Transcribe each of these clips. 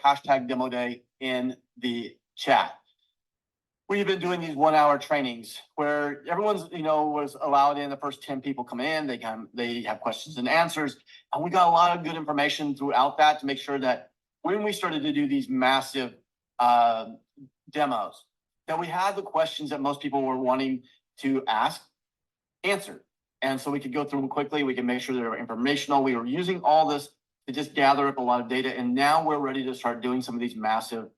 hashtag demo day in the chat. We've been doing these 1-hour trainings where everyone's, was allowed in. The first 10 people come in, they have questions and answers. And we got a lot of good information throughout that to make sure that when we started to do these massive demos, that we had the questions that most people were wanting to ask answered. And so we could go through them quickly. We can make sure they were informational. We were using all this to just gather up a lot of data. And now we're ready to start doing some of these massive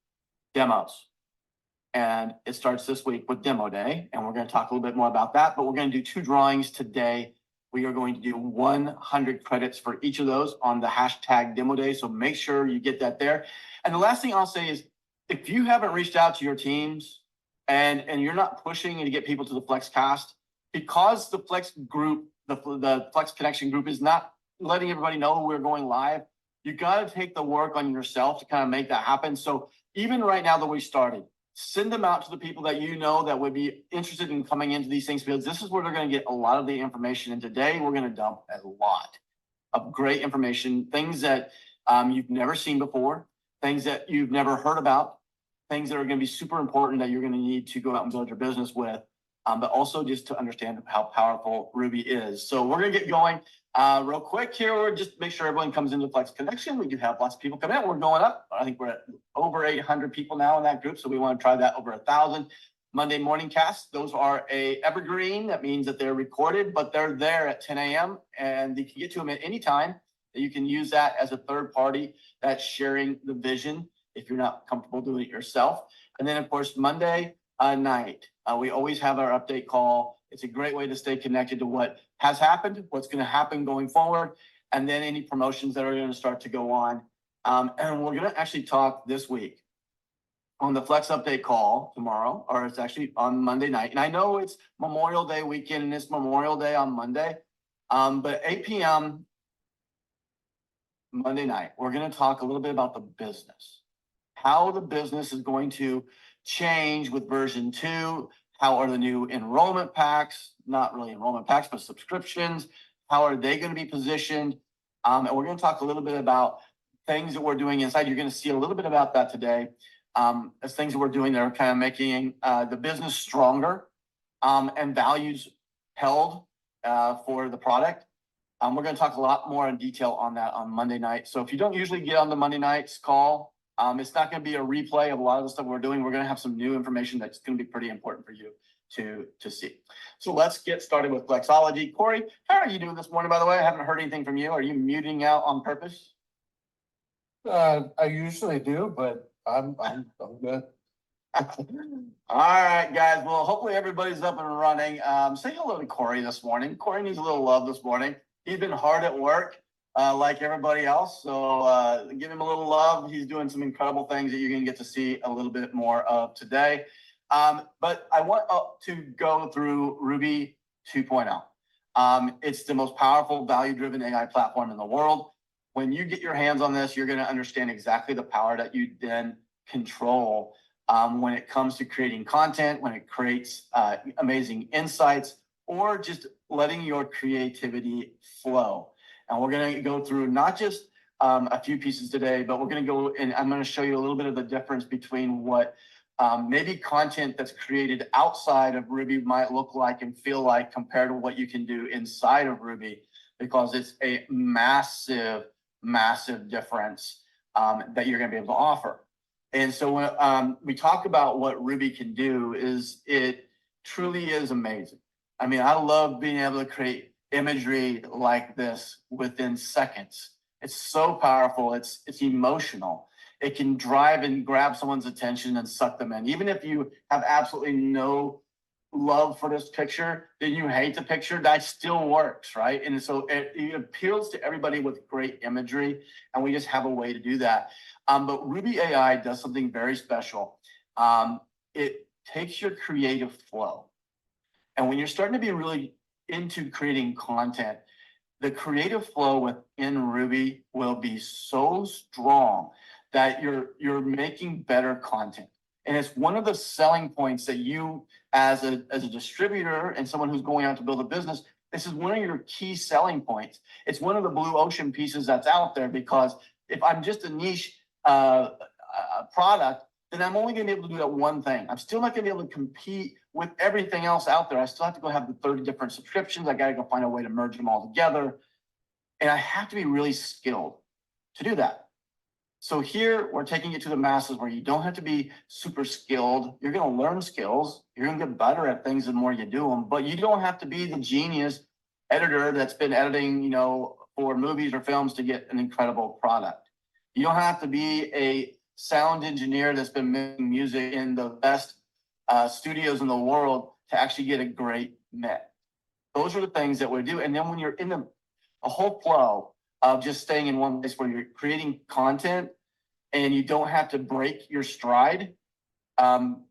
demos. And it starts this week with Demo Day. And we're going to talk a little bit more about that. But we're going to do 2 drawings today. We are going to do 100 credits for each of those on the hashtag Demo Day. So make sure you get that there. And the last thing I'll say is, if you haven't reached out to your teams and you're not pushing to get people to the FlexCast, because the Flex group, the Flex Connection group is not letting everybody know we're going live, you got to take the work on yourself to kind of make that happen. So even right now that we started, send them out to the people that you know that would be interested in coming into these things, because this is where they're going to get a lot of the information. And today we're going to dump a lot of great information, things that you've never seen before, things that you've never heard about, things that are going to be super important that you're going to need to go out and build your business with, but also just to understand how powerful Ruby is. So we're going to get going real quick here. We're just make sure everyone comes into Flex Connection. We do have lots of people come in. We're going up. I think we're at over 800 people now in that group. So we want to try that over 1,000. Monday morning casts, those are a evergreen. That means that they're recorded, but they're there at 10 a.m. and you can get to them at any time. You can use that as a third party that's sharing the vision if you're not comfortable doing it yourself. And then, of course, Monday night, we always have our update call. It's a great way to stay connected to what has happened, what's going to happen going forward, and then any promotions that are going to start to go on. And we're going to actually talk this week on the Flex update call tomorrow, or it's actually on Monday night. And I know it's Memorial Day weekend and it's Memorial Day on Monday, but 8 p.m. Monday night, we're going to talk a little bit about the business. How the business is going to change with version 2. How are the new enrollment packs, not really enrollment packs, but subscriptions, how are they going to be positioned? And we're going to talk a little bit about things that we're doing inside. You're going to see a little bit about that today, as things that we're doing that are kind of making the business stronger and values held for the product. We're going to talk a lot more in detail on that on Monday night. So if you don't usually get on the Monday night's call, it's not going to be a replay of a lot of the stuff we're doing. We're going to have some new information that's going to be pretty important for you to see. So let's get started with Flexology. Corey, how are you doing this morning, by the way? I haven't heard anything from you. Are you muting out on purpose? I usually do, but I'm good. All right, guys. Well, hopefully everybody's up and running. Say hello to Corey this morning. Corey needs a little love this morning. He's been hard at work. Like everybody else. So give him a little love. He's doing some incredible things that you're going to get to see a little bit more of today. But I want to go through Ruby 2.0. It's the most powerful value-driven AI platform in the world. When you get your hands on this, you're going to understand exactly the power that you then control when it comes to creating content, when it creates amazing insights, or just letting your creativity flow. And we're going to go through not just a few pieces today, but we're going to go and I'm going to show you a little bit of the difference between what maybe content that's created outside of Ruby might look like and feel like compared to what you can do inside of Ruby, because it's a massive, massive difference that you're going to be able to offer. And so when we talk about what Ruby can do, is it truly is amazing. I mean, I love being able to create imagery like this within seconds. It's so powerful. It's emotional. It can drive and grab someone's attention and suck them in. Even if you have absolutely no love for this picture, then you hate the picture, that still works, right? And so it appeals to everybody with great imagery, and we just have a way to do that. But Ruby AI does something very special. It takes your creative flow. And when you're starting to be really into creating content, the creative flow within Ruby will be so strong that you're making better content. And it's one of the selling points that you, as a distributor and someone who's going out to build a business, this is one of your key selling points. It's one of the blue ocean pieces that's out there, because if I'm just a niche product, then I'm only gonna be able to do that one thing. I'm still not gonna be able to compete with everything else out there. I still have to go have the 30 different subscriptions. I gotta go find a way to merge them all together. And I have to be really skilled to do that. So here we're taking it to the masses where you don't have to be super skilled. You're going to learn skills. You're going to get better at things the more you do them, but you don't have to be the genius editor that's been editing, you know, for movies or films to get an incredible product. You don't have to be a sound engineer that's been making music in the best studios in the world to actually get a great mix. Those are the things that we do. And then when you're in a whole flow of just staying in one place where you're creating content and you don't have to break your stride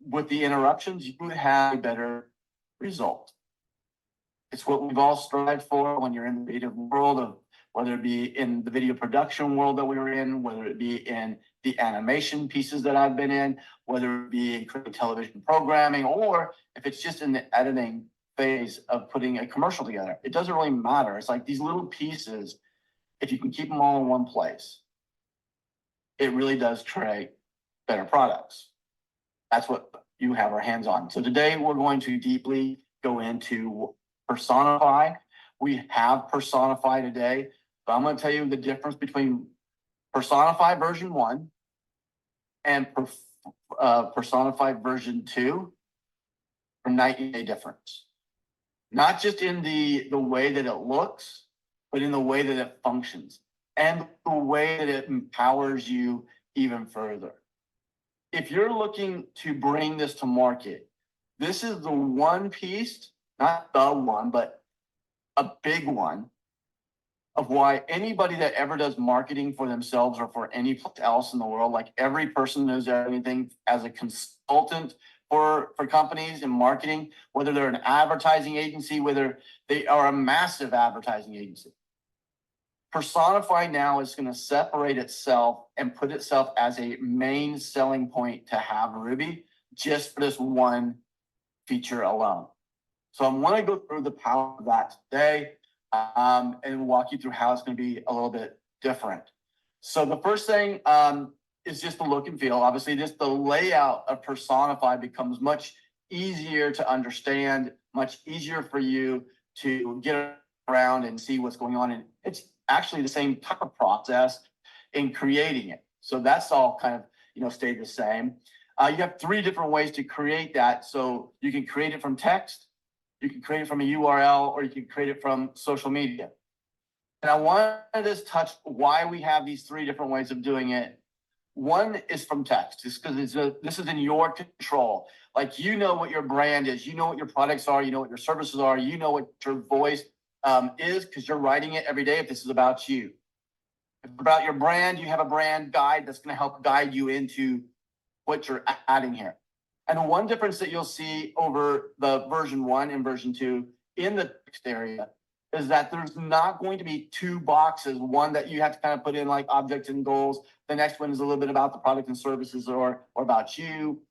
with the interruptions, you have a better result. It's what we've all strived for when you're in the creative world, of whether it be in the video production world that we were in, whether it be in the animation pieces that I've been in, whether it be in creating television programming, or if it's just in the editing phase of putting a commercial together. It doesn't really matter. It's like these little pieces, if you can keep them all in one place, it really does create better products. That's what you have our hands on. So today we're going to deeply go into Personify. We have Personify today, but I'm going to tell you the difference between Personify version 1 and Personify version 2 for night and day difference. Not just in the way that it looks, but in the way that it functions and the way that it empowers you even further. If you're looking to bring this to market, this is the one piece, not the one, but a big one of why anybody that ever does marketing for themselves or for any place else in the world, like every person knows everything as a consultant for companies in marketing, whether they're an advertising agency, whether they are a massive advertising agency. Personify now is going to separate itself and put itself as a main selling point to have Ruby just for this one feature alone. So I'm going to go through the power of that today and walk you through how it's going to be a little bit different. So the first thing is just the look and feel. Obviously, just the layout of Personify becomes much easier to understand, much easier for you to get around and see what's going on. And it's actually the same type of process in creating it. So that's all kind of, you know, stayed the same. You have 3 different ways to create that. So you can create it from text, you can create it from a URL, or you can create it from social media. And I wanted to touch why we have these 3 different ways of doing it. One is from text, just because this is in your control. Like, you know what your brand is, you know what your products are, you know what your services are, you know what your voice is, because you're writing it every day if this is about you. If it's about your brand, you have a brand guide that's going to help guide you into what you're adding here. And one difference that you'll see over the version 1 and version 2 in the text area is that there's not going to be 2 boxes, one that you have to kind of put in like objects and goals. The next one is a little bit about the product and services or about you.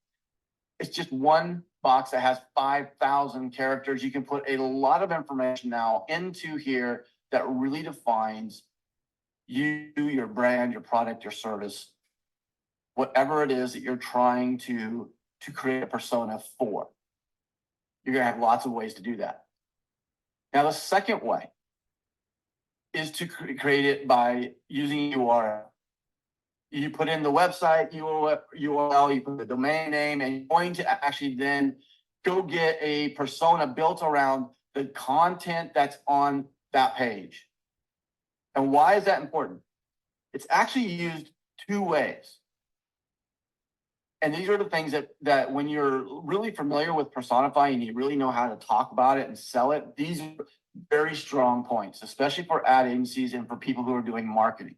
It's just one box that has 5,000 characters. You can put a lot of information now into here that really defines you, your brand, your product, your service, whatever it is that you're trying to create a persona for. You're going to have lots of ways to do that. Now, the second way is to create it by using a URL. You put in the website URL, you put the domain name, and you're going to actually then go get a persona built around the content that's on that page. And why is that important? It's actually used 2 ways. And these are the things that when you're really familiar with Personify and you really know how to talk about it and sell it, these are very strong points, especially for ad agencies and for people who are doing marketing.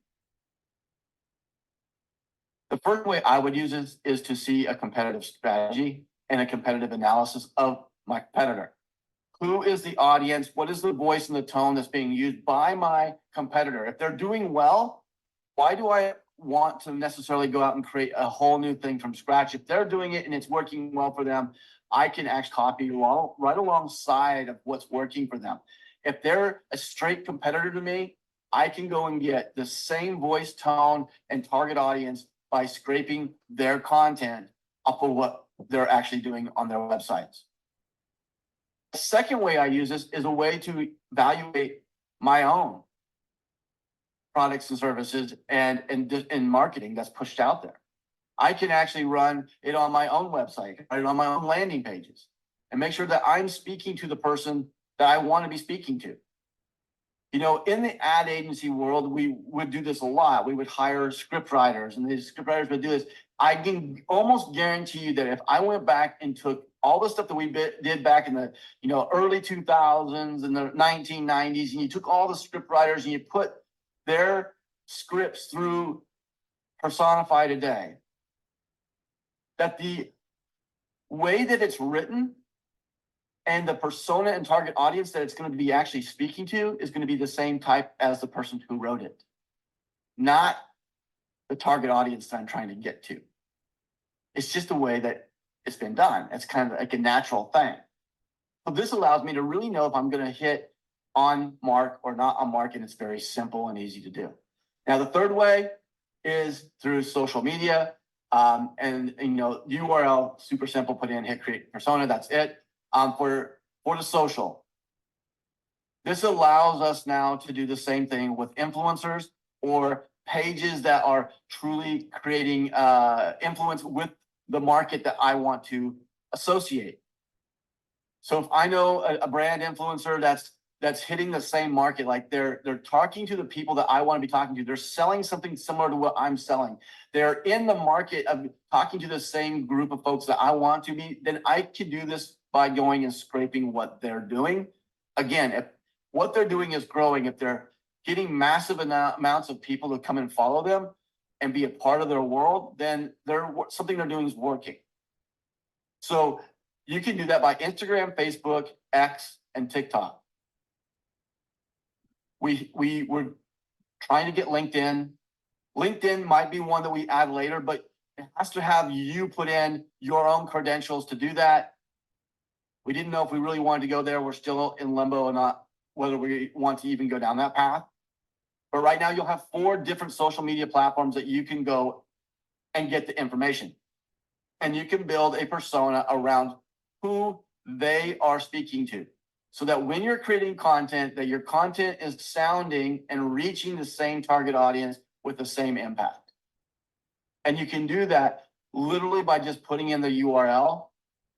The first way I would use is to see a competitive strategy and a competitive analysis of my competitor. Who is the audience? What is the voice and the tone that's being used by my competitor? If they're doing well, why do I want to necessarily go out and create a whole new thing from scratch? If they're doing it and it's working well for them, I can actually copy right alongside of what's working for them. If they're a straight competitor to me, I can go and get the same voice, tone, and target audience by scraping their content off of what they're actually doing on their websites. The second way I use this is a way to evaluate my own products and services and marketing that's pushed out there. I can actually run it on my own website, run it on my own landing pages, and make sure that I'm speaking to the person that I want to be speaking to. You know, in the ad agency world, we would do this a lot. We would hire script writers, and these script writers would do this. I can almost guarantee you that if I went back and took all the stuff that we did back in the early 2000s and the 1990s, and you took all the script writers and you put their scripts through Personify today, that the way that it's written and the persona and target audience that it's going to be actually speaking to is going to be the same type as the person who wrote it, not the target audience that I'm trying to get to. It's just the way that it's been done. It's kind of like a natural thing. So this allows me to really know if I'm going to hit on mark or not on mark, and it's very simple and easy to do. Now, the third way is through social media. And URL, super simple, put in, hit create persona, that's it. For the social, this allows us now to do the same thing with influencers or pages that are truly creating influence with the market that I want to associate. So if I know a brand influencer that's hitting the same market, like they're talking to the people that I want to be talking to, they're selling something similar to what I'm selling, they're in the market of talking to the same group of folks that I want to be, then I can do this by going and scraping what they're doing. Again, if what they're doing is growing, if they're getting massive amounts of people to come and follow them and be a part of their world, then something they're doing is working. So you can do that by Instagram, Facebook, X, and TikTok. We're trying to get LinkedIn. LinkedIn might be one that we add later, but it has to have you put in your own credentials to do that. We didn't know if we really wanted to go there. We're still in limbo or not, whether we want to even go down that path. But right now you'll have 4 different social media platforms that you can go and get the information. And you can build a persona around who they are speaking to, so that when you're creating content, that your content is sounding and reaching the same target audience with the same impact. And you can do that literally by just putting in the URL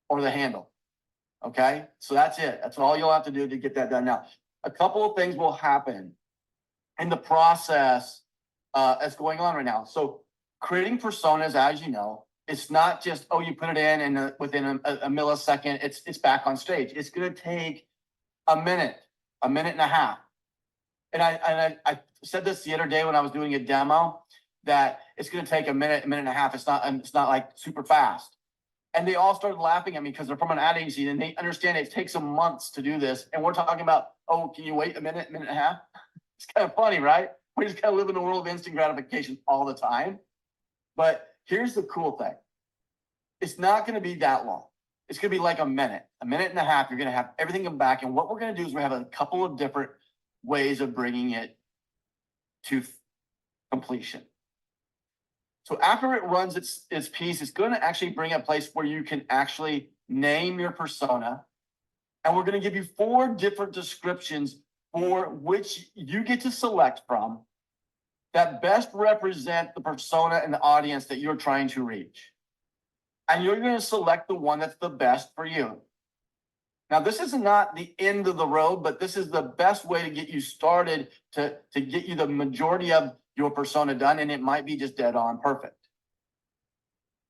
or the handle. Okay, so that's it. That's all you'll have to do to get that done. Now, a couple of things will happen in the process that's going on right now. So creating personas, as you know, it's not just, oh, you put it in and within a millisecond, it's back on stage. It's going to take a minute and a half. And I said this the other day when I was doing a demo, that it's going to take a minute and a half. It's not like super fast. And they all started laughing at me because they're from an ad agency and they understand it takes some months to do this. And we're talking about, oh, can you wait a minute and a half? It's kind of funny, right? We just kind of live in a world of instant gratification all the time. But here's the cool thing. It's not going to be that long. It's going to be like a minute and a half. You're going to have everything come back. And what we're going to do is we have a couple of different ways of bringing it to completion. So after it runs its piece, it's going to actually bring a place where you can actually name your persona. And we're going to give you 4 different descriptions for which you get to select from that best represent the persona and the audience that you're trying to reach. And you're going to select the one that's the best for you. Now, this is not the end of the road, but this is the best way to get you started to get you the majority of your persona done, and it might be just dead on perfect.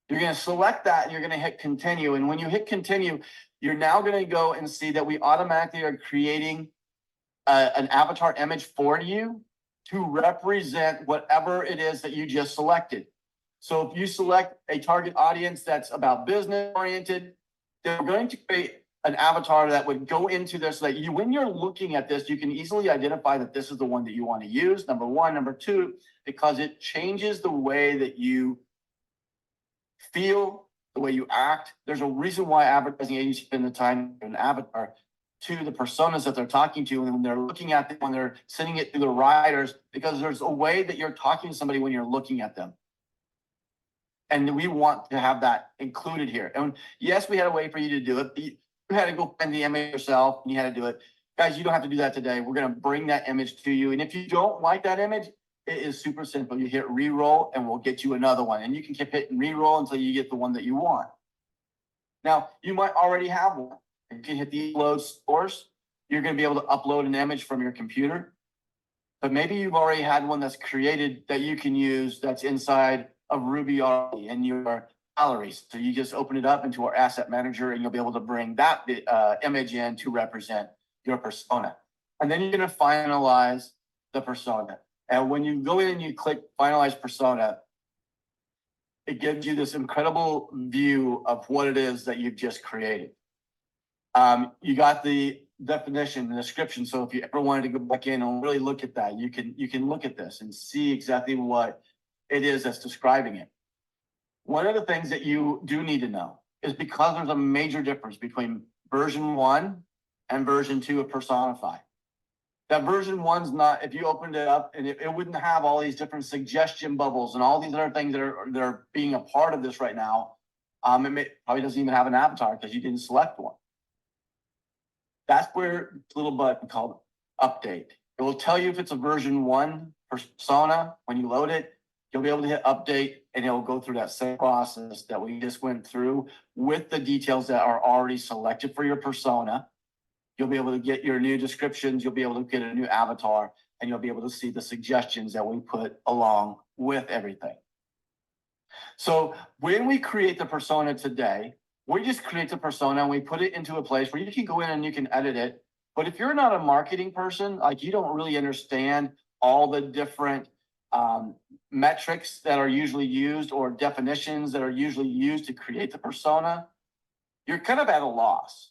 You're going to select that and you're going to hit continue. And when you hit continue, you're now going to go and see that we automatically are creating an avatar image for you to represent whatever it is that you just selected. So if you select a target audience that's about business oriented, they're going to create an avatar that would go into this so that you, when you're looking at this, you can easily identify that this is the one that you want to use. Number one. Number two, because it changes the way that you feel, the way you act. There's a reason why advertising agencies spend the time in an avatar to the personas that they're talking to, and when they're looking at them, when they're sending it through the writers, because there's a way that you're talking to somebody when you're looking at them. And we want to have that included here. And yes, we had a way for you to do it. You had to go find the image yourself and you had to do it. Guys, you don't have to do that today. We're going to bring that image to you. And if you don't like that image, it is super simple. You hit re-roll and we'll get you another one. And you can keep hitting re-roll until you get the one that you want. Now, you might already have one. You can hit the upload source. You're going to be able to upload an image from your computer. But maybe you've already had one that's created that you can use that's inside of Ruby already in your galleries. So you just open it up into our asset manager and you'll be able to bring that image in to represent your persona. And then you're going to finalize the persona. And when you go in and you click finalize persona, it gives you this incredible view of what it is that you've just created. You got the definition, the description. So if you ever wanted to go back in and really look at that, you can look at this and see exactly what it is that's describing it. One of the things that you do need to know is because there's a major difference between version 1 and version 2 of Personify. That version 1's not, if you opened it up, and it wouldn't have all these different suggestion bubbles and all these other things that are being a part of this right now. It probably doesn't even have an avatar because you didn't select one. That's where this little button called update. It will tell you if it's a version 1 persona. When you load it, you'll be able to hit update and it will go through that same process that we just went through with the details that are already selected for your persona. You'll be able to get your new descriptions. You'll be able to get a new avatar and you'll be able to see the suggestions that we put along with everything. So when we create the persona today, we just create the persona and we put it into a place where you can go in and you can edit it. But if you're not a marketing person, like you don't really understand all the different metrics that are usually used or definitions that are usually used to create the persona, you're kind of at a loss.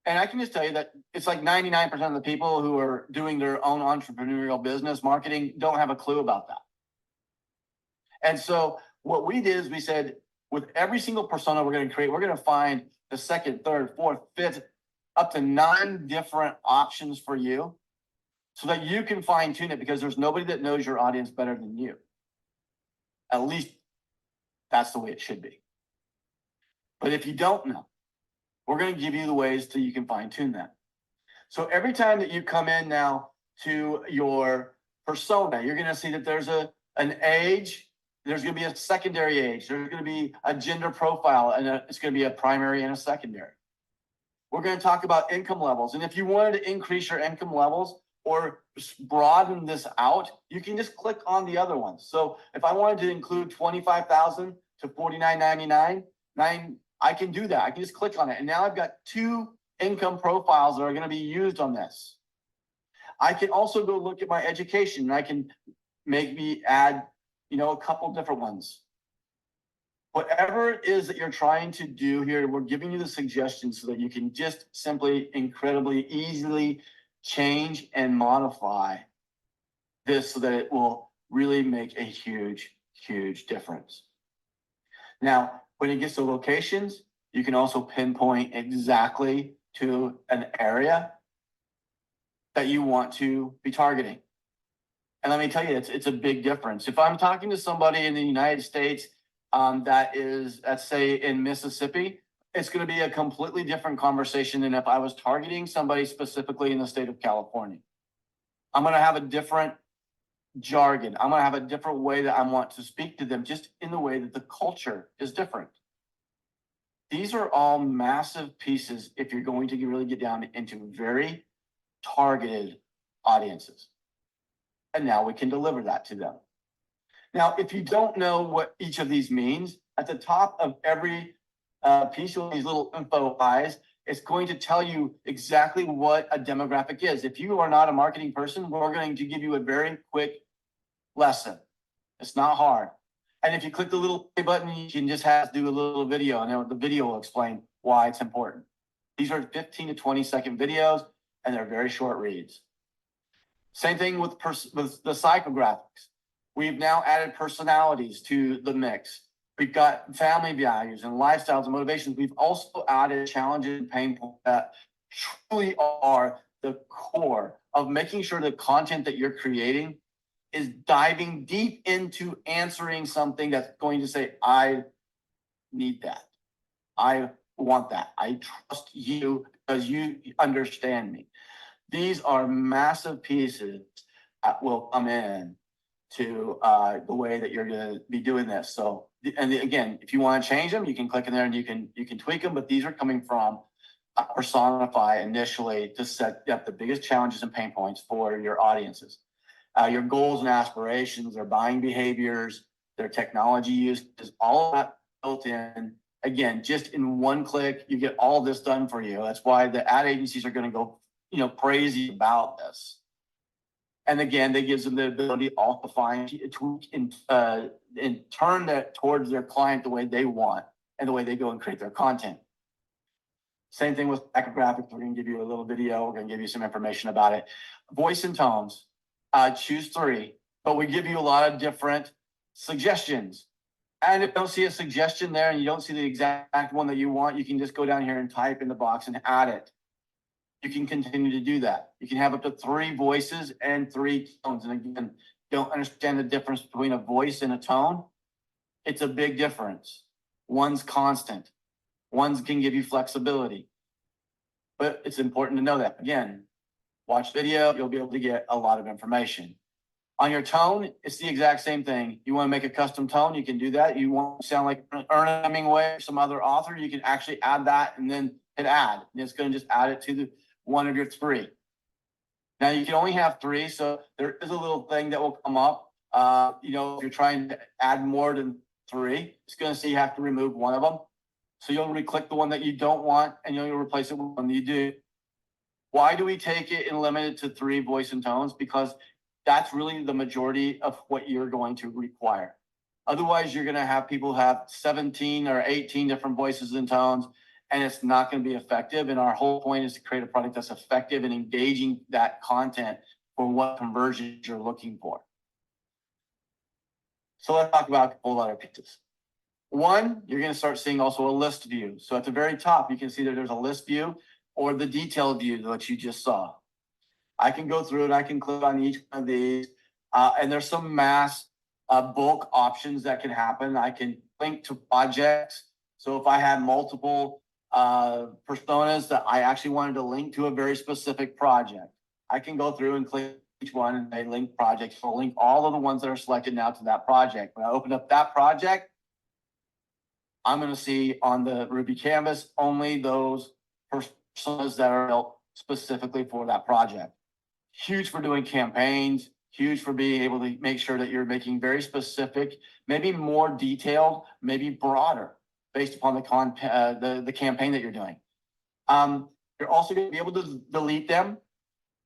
And I can just tell you that it's like 99% of the people who are doing their own entrepreneurial business marketing don't have a clue about that. And so what we did is we said, with every single persona we're going to create, we're going to find the second, third, fourth, fifth, up to 9 different options for you so that you can fine tune it, because there's nobody that knows your audience better than you. At least that's the way it should be. But if you don't know, we're going to give you the ways that you can fine tune that. So every time that you come in now to your persona, you're going to see that there's an age. There's going to be a secondary age. There's going to be a gender profile, and it's going to be a primary and a secondary. We're going to talk about income levels. And if you wanted to increase your income levels or broaden this out, you can just click on the other ones. So if I wanted to include $25,000 to $49.99, I can do that. I can just click on it. And now I've got 2 income profiles that are going to be used on this. I can also go look at my education, and I can maybe add a couple different ones. Whatever it is that you're trying to do here, we're giving you the suggestions so that you can just simply incredibly easily change and modify this so that it will really make a huge, huge difference. Now, when it gets to locations, you can also pinpoint exactly to an area that you want to be targeting. And let me tell you, it's a big difference. If I'm talking to somebody in the United States that is, let's say, in Mississippi, it's going to be a completely different conversation than if I was targeting somebody specifically in the state of California. I'm going to have a different jargon. I'm going to have a different way that I want to speak to them, just in the way that the culture is different. These are all massive pieces if you're going to really get down into very targeted audiences. And now we can deliver that to them. Now, if you don't know what each of these means, at the top of every piece of these little info eyes, it's going to tell you exactly what a demographic is. If you are not a marketing person, we're going to give you a very quick lesson. It's not hard. And if you click the little play button, you can just do a little video, and the video will explain why it's important. These are 15 to 20-second videos, and they're very short reads. Same thing with the psychographics. We've now added personalities to the mix. We've got family values and lifestyles and motivations. We've also added challenges and pain points that truly are the core of making sure the content that you're creating is diving deep into answering something that's going to say, I need that. I want that. I trust you because you understand me. These are massive pieces that will come in to the way that you're going to be doing this. So, and again, if you want to change them, you can click in there and you can tweak them. But these are coming from Personify initially to set up the biggest challenges and pain points for your audiences. Your goals and aspirations, their buying behaviors, their technology use is all of that built in. Again, just in one click, you get all this done for you. That's why the ad agencies are going to go, crazy about this. And again, that gives them the ability to also find, tweak, and turn that towards their client the way they want and the way they go and create their content. Same thing with graphics. We're going to give you a little video. We're going to give you some information about it. Voice and tones. Choose 3, but we give you a lot of different suggestions. And if you don't see a suggestion there and you don't see the exact one that you want, you can just go down here and type in the box and add it. You can continue to do that. You can have up to 3 voices and 3 tones. And again, don't understand the difference between a voice and a tone. It's a big difference. One's constant. One's can give you flexibility. But it's important to know that. Again, watch video, you'll be able to get a lot of information. On your tone, it's the exact same thing. You want to make a custom tone, you can do that. You want to sound like Ernest Hemingway or some other author, you can actually add that and then hit add. And it's going to just add it to one of your 3. Now you can only have 3, so there is a little thing that will come up. If you're trying to add more than 3, it's going to say you have to remove one of them. So you'll re-click the one that you don't want and you'll replace it with one that you do. Why do we take it and limit it to 3 voice and tones? Because that's really the majority of what you're going to require. Otherwise, you're going to have people have 17 or 18 different voices and tones, and it's not going to be effective. And our whole point is to create a product that's effective and engaging that content for what conversions you're looking for. So let's talk about a couple of other pieces. One, you're going to start seeing also a list view. So at the very top, you can see that there's a list view or the detailed view that you just saw. I can go through it. I can click on each one of these. And there's some mass bulk options that can happen. I can link to projects. So if I had multiple personas that I actually wanted to link to a very specific project, I can go through and click each one and they link projects. So I'll link all of the ones that are selected now to that project. When I open up that project, I'm going to see on the Ruby canvas only those personas that are built specifically for that project. Huge for doing campaigns, huge for being able to make sure that you're making very specific, maybe more detailed, maybe broader based upon the campaign that you're doing. You're also going to be able to delete them.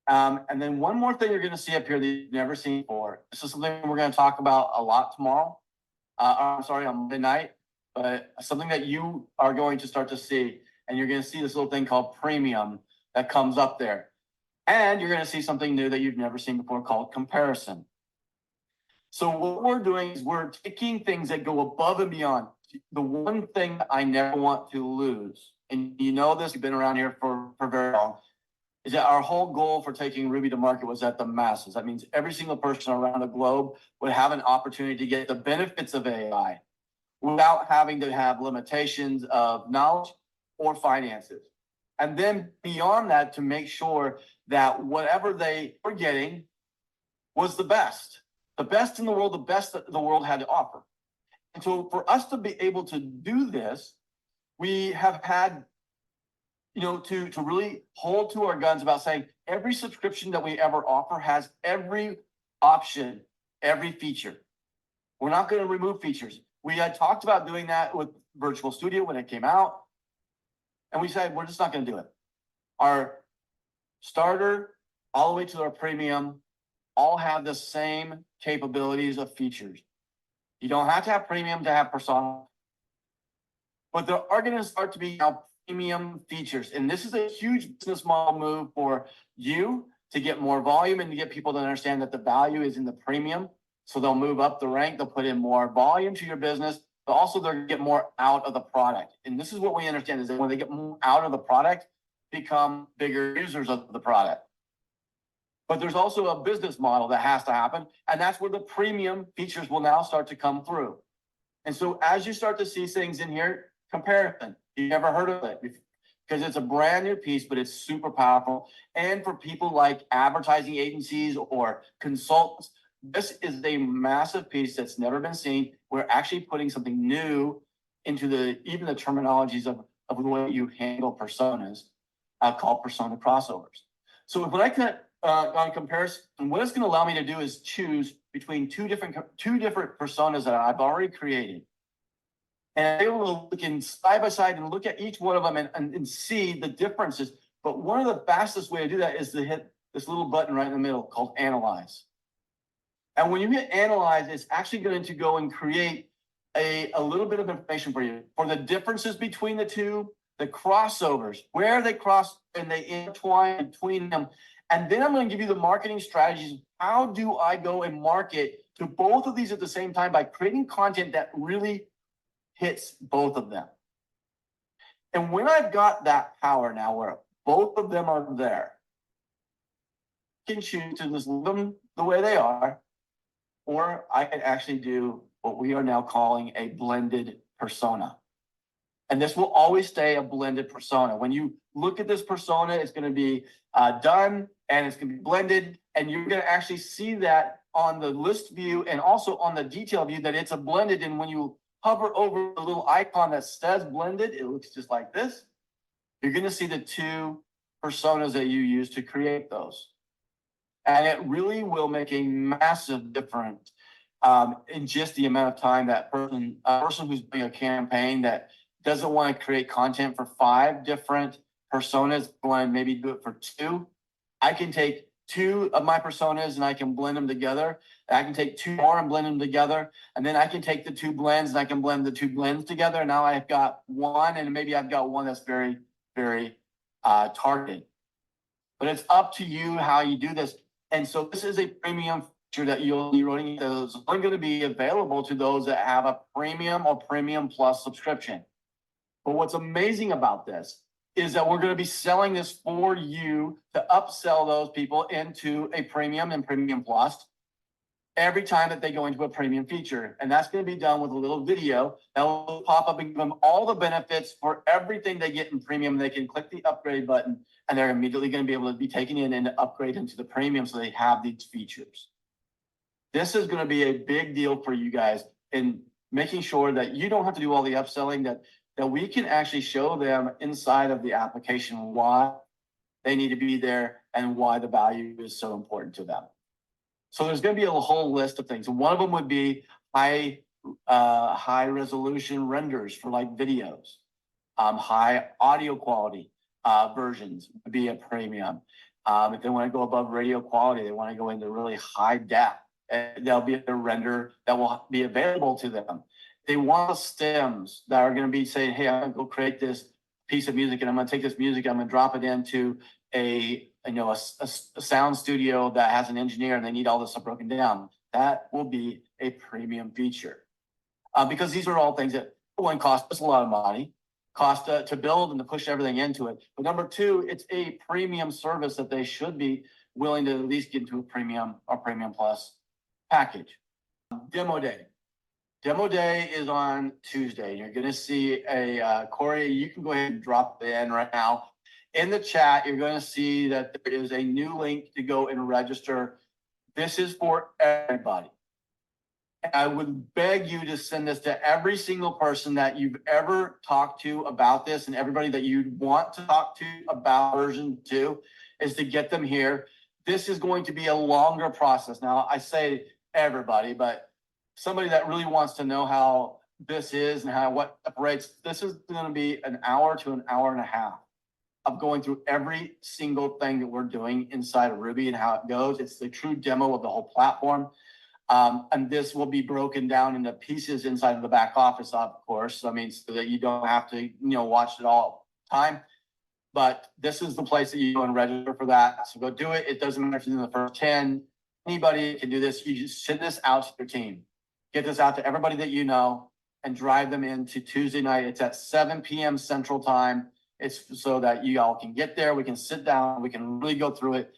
And then one more thing you're going to see up here that you've never seen before. This is something we're going to talk about a lot tomorrow. On Monday night, but something that you are going to start to see, and you're going to see this little thing called premium that comes up there. And you're going to see something new that you've never seen before called comparison. So what we're doing is we're taking things that go above and beyond. The one thing that I never want to lose, and you know this, you've been around here for very long, is that our whole goal for taking Ruby to market was at the masses. That means every single person around the globe would have an opportunity to get the benefits of AI without having to have limitations of knowledge or finances. And then beyond that, to make sure that whatever they were getting was the best in the world, the best that the world had to offer. And so for us to be able to do this, we have had, to really hold to our guns about saying every subscription that we ever offer has every option, every feature. We're not going to remove features. We had talked about doing that with Virtual Studio when it came out. And we said, we're just not going to do it. Our starter all the way to our premium all have the same capabilities of features. You don't have to have premium to have persona, but there are going to start to be now premium features. And this is a huge business model move for you to get more volume and to get people to understand that the value is in the premium. So they'll move up the rank, they'll put in more volume to your business, but also they'll get more out of the product. And this is what we understand is that when they get more out of the product, become bigger users of the product. But there's also a business model that has to happen, and that's where the premium features will now start to come through. And so as you start to see things in here, comparison, you never heard of it because it's a brand new piece, but it's super powerful. And for people like advertising agencies or consultants, this is a massive piece that's never been seen. We're actually putting something new into even the terminologies of the way you handle personas, called persona crossovers. So when I can on comparison, what it's going to allow me to do is choose between two different personas that I've already created, and I'm able to look in side by side and look at each one of them and see the differences. But one of the fastest way to do that is to hit this little button right in the middle called Analyze. And when you hit Analyze, it's actually going to go and create a little bit of information for you for the differences between the two, the crossovers, where they cross and they intertwine between them. And then I'm going to give you the marketing strategies. How do I go and market to both of these at the same time by creating content that really hits both of them? And when I've got that power now where both of them are there, I can choose to just leave them the way they are, or I can actually do what we are now calling a blended persona. And this will always stay a blended persona. When you look at this persona, it's going to be done and it's going to be blended. And you're going to actually see that on the list view and also on the detail view that it's a blended. And when you hover over the little icon that says blended, it looks just like this. You're going to see the two personas that you use to create those. And it really will make a massive difference in just the amount of time that person who's doing a campaign that doesn't want to create content for 5 different personas, want to maybe do it for 2. I can take 2 of my personas and I can blend them together. I can take 2 more and blend them together. And then I can take the 2 blends and I can blend the 2 blends together. And now I've got one, and maybe I've got one that's very, very targeted. But it's up to you how you do this. And so this is a premium feature that you'll be running. Those are going to be available to those that have a premium or premium plus subscription. But what's amazing about this is that we're going to be selling this for you to upsell those people into a premium and premium plus every time that they go into a premium feature. And that's going to be done with a little video that will pop up and give them all the benefits for everything they get in premium. They can click the upgrade button and they're immediately going to be able to be taken in and upgrade into the premium so they have these features. This is going to be a big deal for you guys in making sure that you don't have to do all the upselling, that we can actually show them inside of the application why they need to be there and why the value is so important to them. So there's going to be a whole list of things. One of them would be high resolution renders for like videos, high audio quality versions would be a premium. If they want to go above radio quality, they want to go into really high depth, and there'll be a render that will be available to them. They want stems that are going to be saying, hey, I'm going to go create this piece of music and I'm going to take this music, I'm going to drop it into a sound studio that has an engineer and they need all this stuff broken down. That will be a premium feature because these are all things that, one, cost us a lot of money, cost to build and to push everything into it. But number 2, it's a premium service that they should be willing to at least get into a premium or premium plus package. Demo day. Demo day is on Tuesday. You're going to see Corey, you can go ahead and drop it in right now. In the chat, you're going to see that there is a new link to go and register. This is for everybody. I would beg you to send this to every single person that you've ever talked to about this, and everybody that you'd want to talk to about version 2 is to get them here. This is going to be a longer process. Now, I say everybody, but somebody that really wants to know how this is and what operates, this is going to be an hour to an hour and a half of going through every single thing that we're doing inside of Ruby and how it goes. It's the true demo of the whole platform. And this will be broken down into pieces inside of the back office, of course. I mean, so that you don't have to, watch it all the time. But this is the place that you go and register for that. So go do it. It doesn't matter if you're in the first 10. Anybody can do this. You just send this out to your team. Get this out to everybody that you know and drive them into Tuesday night. It's at 7 p.m. Central Time. It's so that you all can get there. We can sit down. We can really go through it.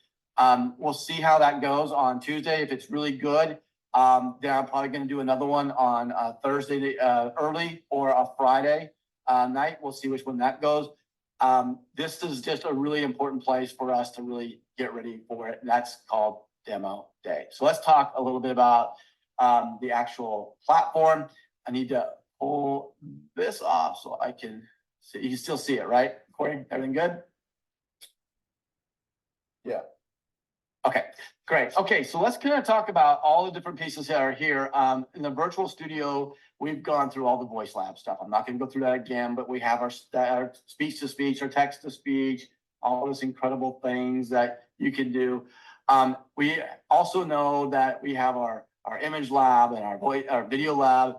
We'll see how that goes on Tuesday. If it's really good, then I'm probably going to do another one on Thursday early or a Friday night. We'll see which one that goes. This is just a really important place for us to really get ready for it. And that's called Demo Day. So let's talk a little bit about the actual platform. I need to pull this off so I can see. You can still see it, right? Corey, everything good? Yeah. Okay, great. Okay, so let's kind of talk about all the different pieces that are here. In the virtual studio, we've gone through all the voice lab stuff. I'm not going to go through that again, but we have our speech to speech, our text to speech, all those incredible things that you can do. We also know that we have our image lab and our video lab.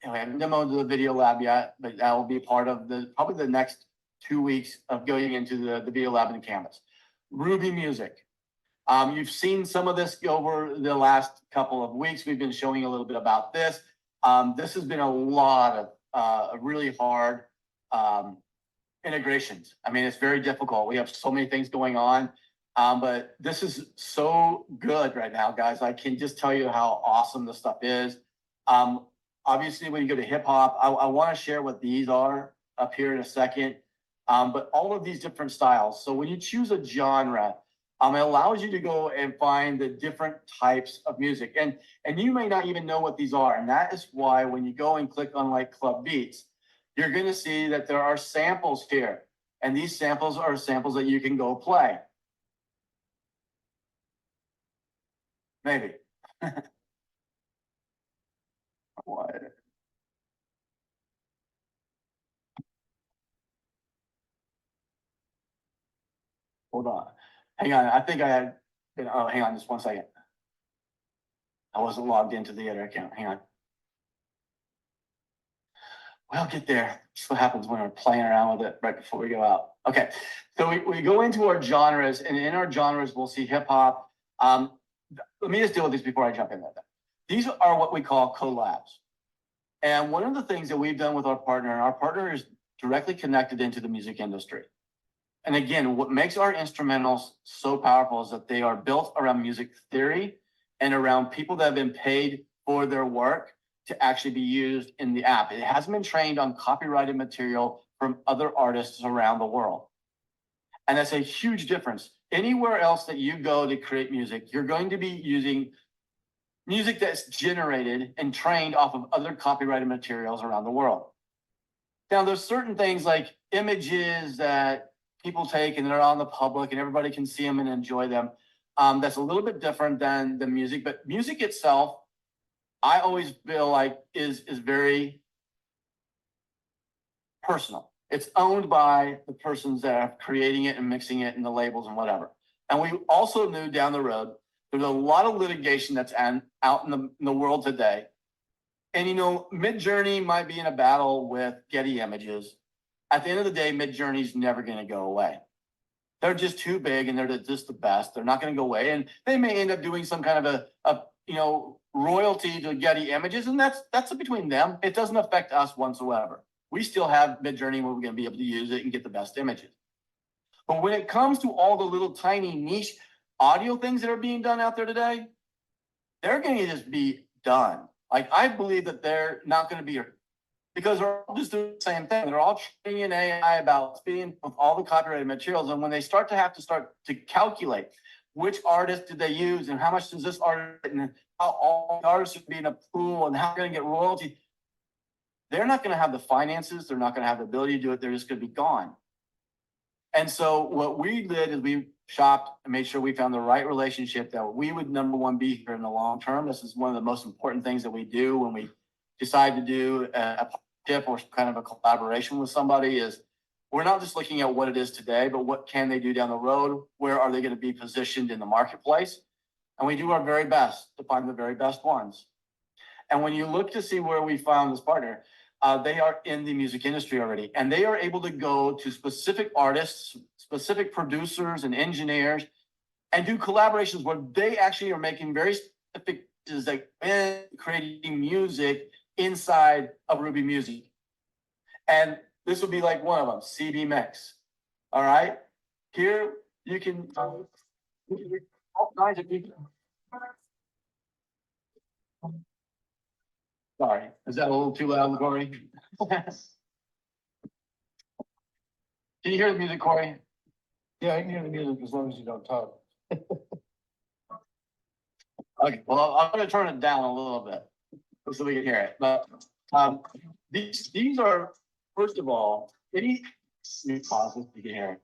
We haven't demoed the video lab yet, but that will be part of probably the next 2 weeks of going into the video lab and Canvas. Ruby Music. You've seen some of this over the last couple of weeks. We've been showing a little bit about this. This has been a lot of really hard integrations. I mean, it's very difficult. We have so many things going on, but this is so good right now, guys. I can just tell you how awesome this stuff is. Obviously, when you go to hip hop, I want to share what these are up here in a second. But all of these different styles. So when you choose a genre, it allows you to go and find the different types of music. And you may not even know what these are. And that is why when you go and click on like Club Beats, you're going to see that there are samples here. And these samples are samples that you can go play. Maybe. What? Hold on. Hang on. I think I had, oh, hang on just 1 second. I wasn't logged into the other account. Hang on. We'll get there. That's what happens when we're playing around with it right before we go out. Okay, so we go into our genres, and in our genres, we'll see hip hop. Let me just deal with these before I jump into that. These are what we call collabs. And one of the things that we've done with our partner, and our partner is directly connected into the music industry. And again, what makes our instrumentals so powerful is that they are built around music theory and around people that have been paid for their work to actually be used in the app. It hasn't been trained on copyrighted material from other artists around the world. And that's a huge difference. Anywhere else that you go to create music, you're going to be using music that's generated and trained off of other copyrighted materials around the world. Now, there's certain things like images that people take and they're on the public and everybody can see them and enjoy them. That's a little bit different than the music, but music itself, I always feel like is very personal. It's owned by the persons that are creating it and mixing it and the labels and whatever. And we also knew down the road, there's a lot of litigation that's out in the world today. And, you know, Midjourney might be in a battle with Getty Images. At the end of the day, Midjourney's never going to go away. They're just too big and they're just the best. They're not going to go away. And they may end up doing some kind of a royalty to Getty Images. And that's between them. It doesn't affect us whatsoever. We still have Midjourney where we're going to be able to use it and get the best images. But when it comes to all the little tiny niche audio things that are being done out there today, they're going to just be done. Like, I believe that they're not going to be, because they're all just doing the same thing. They're all training in AI about speaking with all the copyrighted materials. And when they start to calculate which artist did they use and how much does this artist, and how all the artists should be in a pool and how they're going to get royalty, they're not going to have the finances. They're not going to have the ability to do it. They're just going to be gone. And so what we did is we shopped and made sure we found the right relationship that we would, number one, be here in the long term. This is one of the most important things that we do when we decide to do a partnership or kind of a collaboration with somebody. Is we're not just looking at what it is today, but what can they do down the road? Where are they going to be positioned in the marketplace? And we do our very best to find the very best ones. And when you look to see where we found this partner, they are in the music industry already, and they are able to go to specific artists, specific producers and engineers, and do collaborations where they actually are making very specific decisions, like creating music inside of Ruby Music. And this would be like one of them, CB Mix. All right, here you can All kinds of people. Sorry, is that a little too loud, Corey? Can you hear the music, Corey? Yeah, I can hear the music as long as you don't talk. Okay, well, I'm gonna turn it down a little bit so we can hear it, but, these are, first of all, let me pause this, you can hear it.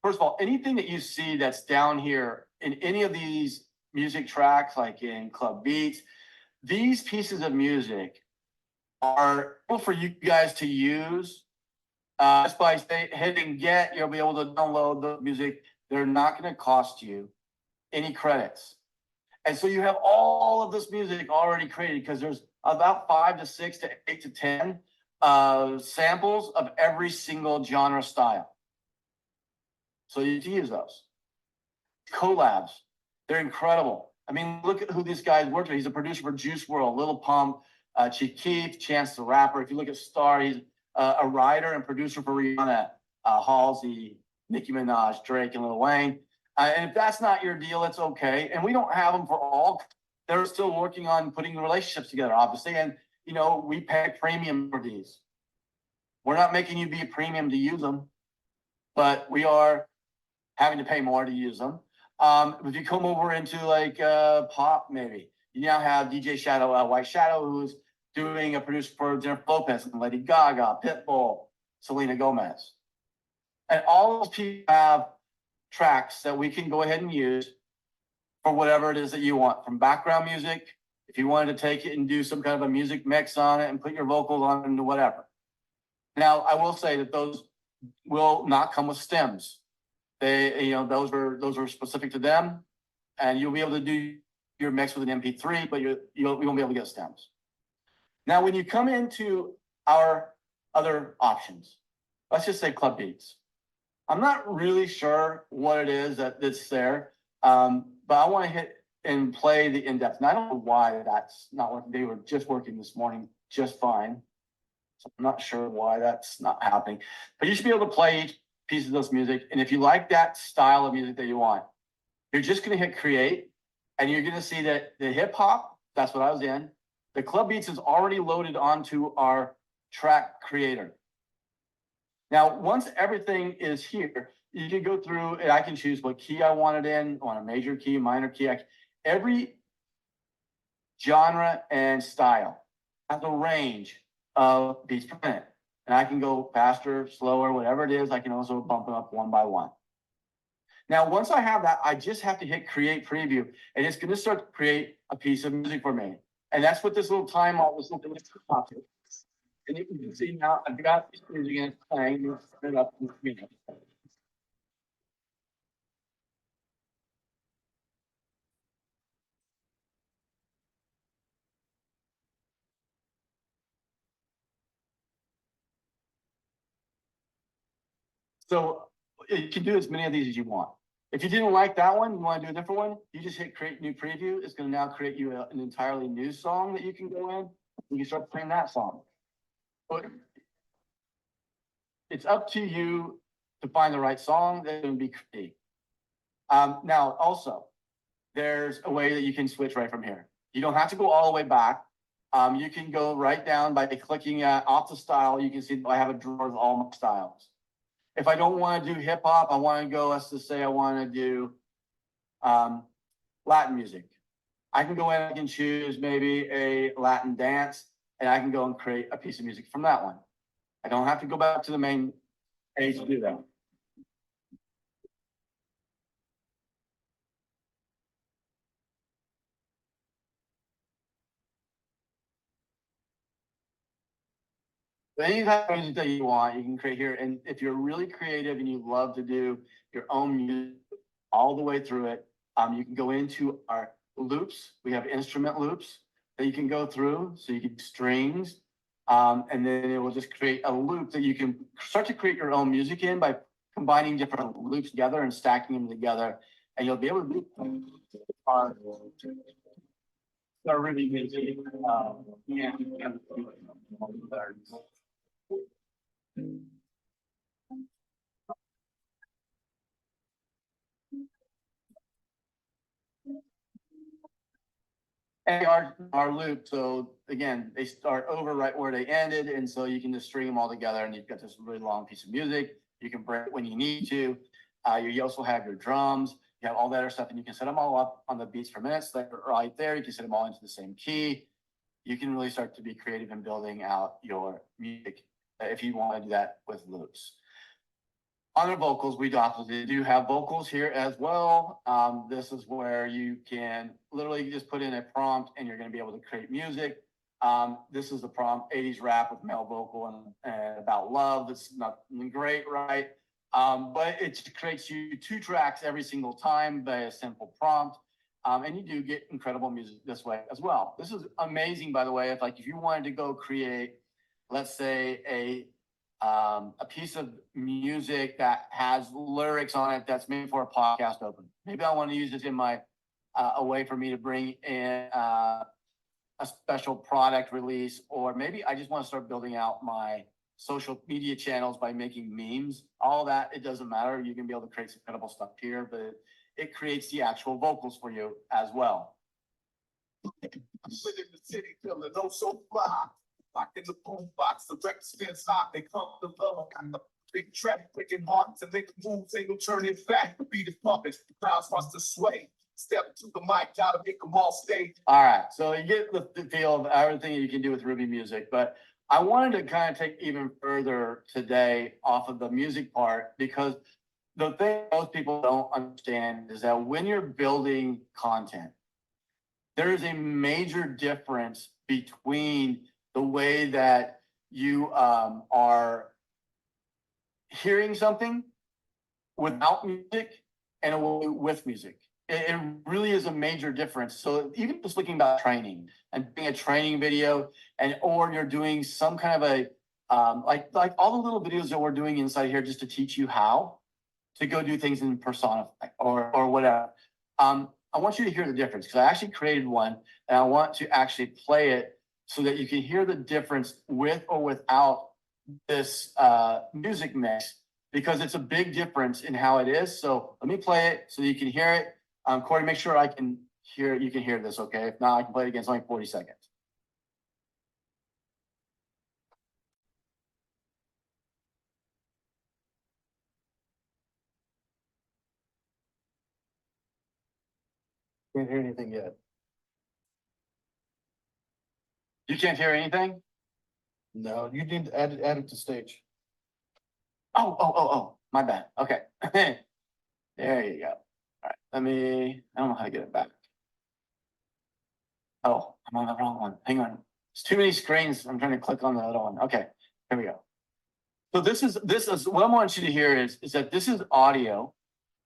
First of all, anything that you see that's down here in any of these music tracks, like in Club Beats, these pieces of music are for you guys to use. Just by hitting get, you'll be able to download the music. They're not gonna cost you any credits. And so you have all of this music already created because there's about 5 to 6 to 8 to 10 samples of every single genre style. So you can use those. Collabs, they're incredible. I mean, look at who these guys worked with. He's a producer for Juice WRLD, Lil Pump, Chief Keef, Chance the Rapper. If you look at Star, he's a writer and producer for Rihanna, Halsey, Nicki Minaj, Drake, and Lil Wayne. And if that's not your deal, it's okay. And we don't have them for all. They're still working on putting relationships together, obviously. And, you know, we pay premium for these. We're not making you be a premium to use them, but we are having to pay more to use them. If you come over into like pop, maybe you now have DJ Shadow, White Shadow, who's doing a producer for Jennifer Lopez and Lady Gaga, Pitbull, Selena Gomez. And all those people have tracks that we can go ahead and use for whatever it is that you want, from background music, if you wanted to take it and do some kind of a music mix on it and put your vocals on it and whatever. Now, I will say that those will not come with stems. They, you know, those are specific to them, and you'll be able to do your mix with an MP3, but you won't be able to get stems. Now, when you come into our other options, let's just say Club Beats. I'm not really sure what it is that's there, but I want to hit and play the in-depth. And I don't know why that's not working. They were just working this morning just fine. So I'm not sure why that's not happening. But you should be able to play each piece of this music. And if you like that style of music that you want, you're just going to hit create. And you're going to see that the hip hop, that's what I was in. The Club Beats is already loaded onto our track creator. Now, once everything is here, you can go through and I can choose what key I want it in, on a major key, minor key. Every genre and style has a range of beats per minute. And I can go faster, slower, whatever it is. I can also bump it up one by one. Now, once I have that, I just have to hit create preview, and it's going to start to create a piece of music for me. And that's what this little timeout was looking at. And you can see now I've got this music playing. It up in a minute. So you can do as many of these as you want. If you didn't like that one, you want to do a different one, you just hit create new preview. It's going to now create you an entirely new song that you can go in. You can start playing that song. But it's up to you to find the right song that's going to be created. Now, also, there's a way that you can switch right from here. You don't have to go all the way back. You can go right down by clicking off the style. You can see I have a drawer of all my styles. If I don't want to do hip hop, I want to go, let's just say I want to do Latin music. I can go in and choose maybe a Latin dance, and I can go and create a piece of music from that one. I don't have to go back to the main page to do that. But any type of music that you want, you can create here. And if you're really creative and you love to do your own music all the way through it, you can go into our loops. We have instrument loops that you can go through. So you can strings, and then it will just create a loop that you can start to create your own music in by combining different loops together and stacking them together. And you'll be able to do our really music. Yeah. And our loop, so again, they start over right where they ended, and so you can just string them all together, and you've got this really long piece of music. You can break when you need to. You also have your drums. You have all that other stuff, and you can set them all up on the beats per minute. So right there, you can set them all into the same key. You can really start to be creative in building out your music if you want to do that with loops. On the vocals, we do have vocals here as well. This is where you can literally just put in a prompt and you're going to be able to create music. This is the prompt, 80s rap with male vocal and about love. That's not great, right? But it creates you 2 tracks every single time by a simple prompt. And you do get incredible music this way as well. This is amazing, by the way. If you wanted to go create, let's say, a piece of music that has lyrics on it that's made for a podcast open. Maybe I want to use this in my a way for me to bring in a special product release, or maybe I just want to start building out my social media channels by making memes. All that, it doesn't matter. You can be able to create some incredible stuff here, but it creates the actual vocals for you as well. I'm living in the city, feeling oh so fly. Locked in the boom box, the records spins hot, they come to love. Got the big track, breaking heart to make moves, ain't no turning back. The beat is pumping, the crowd wants to sway. Step to the mic, gotta make them all stay. All right, so you get the feel of everything you can do with Ruby Music, but I wanted to kind of take even further today off of the music part, because the thing most people don't understand is that when you're building content, there is a major difference between the way that you are hearing something without music and with music. It really is a major difference. So even just looking about training and doing a training video, or you're doing some kind of a like all the little videos that we're doing inside here just to teach you how to go do things in Personify or whatever. I want you to hear the difference, because I actually created one and I want to actually play it so that you can hear the difference with or without this music mix, because it's a big difference in how it is. So let me play it so you can hear it. Corey, make sure you can hear this, okay? If not, I can play it again. It's only 40 seconds. Can't hear anything yet. You can't hear anything? No, you need to add it to stage. Oh, my bad. Okay. There you go. All right, I don't know how to get it back. Oh, I'm on the wrong one. Hang on. It's too many screens. I'm trying to click on the other one. Okay, here we go. So this is what I want you to hear is that this is audio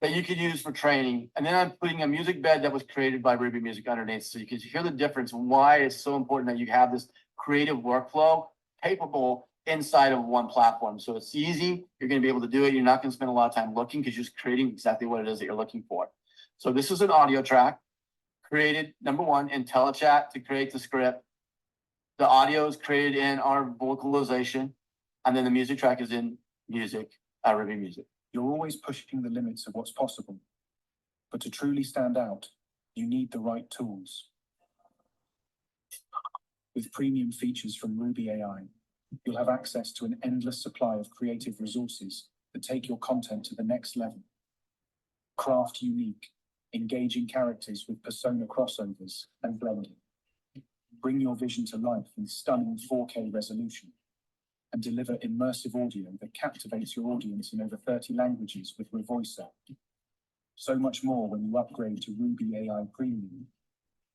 that you could use for training. And then I'm putting a music bed that was created by Ruby Music underneath. So you can hear the difference and why it's so important that you have this creative workflow capable inside of one platform. So it's easy. You're going to be able to do it. You're not going to spend a lot of time looking, because you're just creating exactly what it is that you're looking for. So this is an audio track created, number one, IntelliChat to create the script. The audio is created in our vocalization, and then the music track is in Ruby Music. You're always pushing the limits of what's possible. But to truly stand out, you need the right tools. With premium features from Ruby AI, you'll have access to an endless supply of creative resources that take your content to the next level. Craft unique, engaging characters with persona crossovers and blending. Bring your vision to life in stunning 4K resolution, and deliver immersive audio that captivates your audience in over 30 languages with Revoicer. So much more when you upgrade to Ruby AI Premium,